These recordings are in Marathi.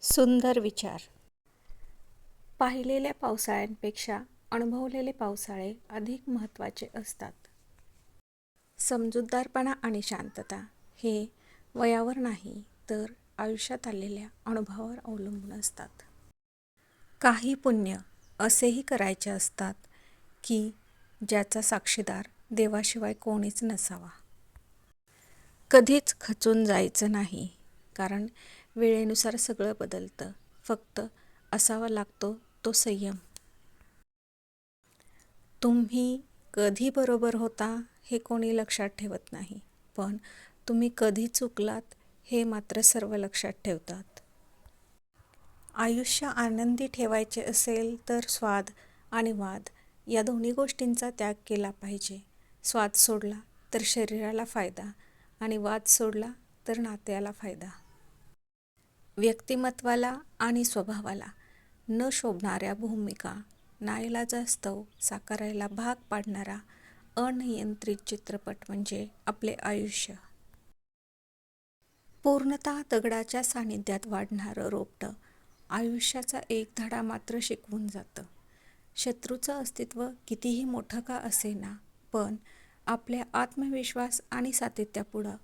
सुंदर विचार. पाहिलेल्या पावसाळ्यांपेक्षा अनुभवलेले पावसाळे अधिक महत्त्वाचे असतात. समजूतदारपणा आणि शांतता हे वयावर नाही तर आयुष्यात आलेल्या अनुभवावर अवलंबून असतात. काही पुण्य असेही करायचे असतात की ज्याचा साक्षीदार देवाशिवाय कोणीच नसावा. कधीच खचून जायचं नाही, कारण वेळेनुसार सगळं बदलतं. फक्त असावा लागतो तो संयम. तुम्ही कधी बरोबर होता हे कोणी लक्षात ठेवत नाही, पण तुम्ही कधी चुकलात हे मात्र सर्व लक्षात ठेवतात. आयुष्य आनंदी ठेवायचे असेल तर स्वाद आणि वाद या दोन्ही गोष्टींचा त्याग केला पाहिजे. स्वाद सोडला तर शरीराला फायदा आणि वाद सोडला तर नात्याला फायदा. व्यक्तिमत्वाला आणि स्वभावाला न शोभणाऱ्या भूमिका नाईलाजास्तव साकारायला भाग पाडणारा अनियंत्रित चित्रपट म्हणजे आपले आयुष्य. पूर्णतः दगडाच्या सानिध्यात वाढणारं रोपटं आयुष्याचा एक धडा मात्र शिकवून जातं. शत्रूचं अस्तित्व कितीही मोठं का असेना, पण आपल्या आत्मविश्वास आणि सातत्यापुढं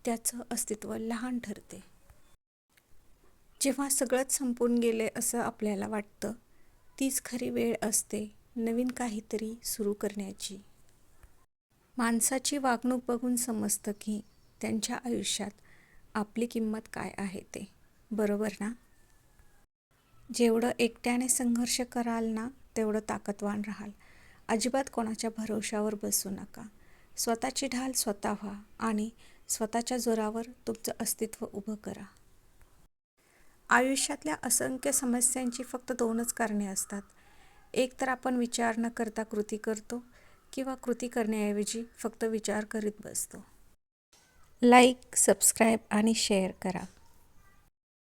त्याचं अस्तित्व लहान ठरते. जेव्हा सगळंच संपून गेले असं आपल्याला वाटतं, तीच खरी वेळ असते नवीन काहीतरी सुरू करण्याची. माणसाची वागणूक बघून समजतं की त्यांच्या आयुष्यात आपली किंमत काय आहे ते. बरोबर ना? जेवढं एकट्याने संघर्ष कराल ना, तेवढं ताकदवान राहाल. अजिबात कोणाच्या भरवशावर बसू नका. स्वतःची ढाल स्वतः व्हा आणि स्वतःच्या जोरावर तुमचं अस्तित्व उभं करा. आयुष्यातल्या असंख्य समस्यांची फक्त दोनच कारणे असतात. एक तर आपण विचार न करता कृती करतो, किंवा कृती करण्याऐवजी फक्त विचार करीत बसतो. लाईक, सबस्क्राईब आणि शेअर करा.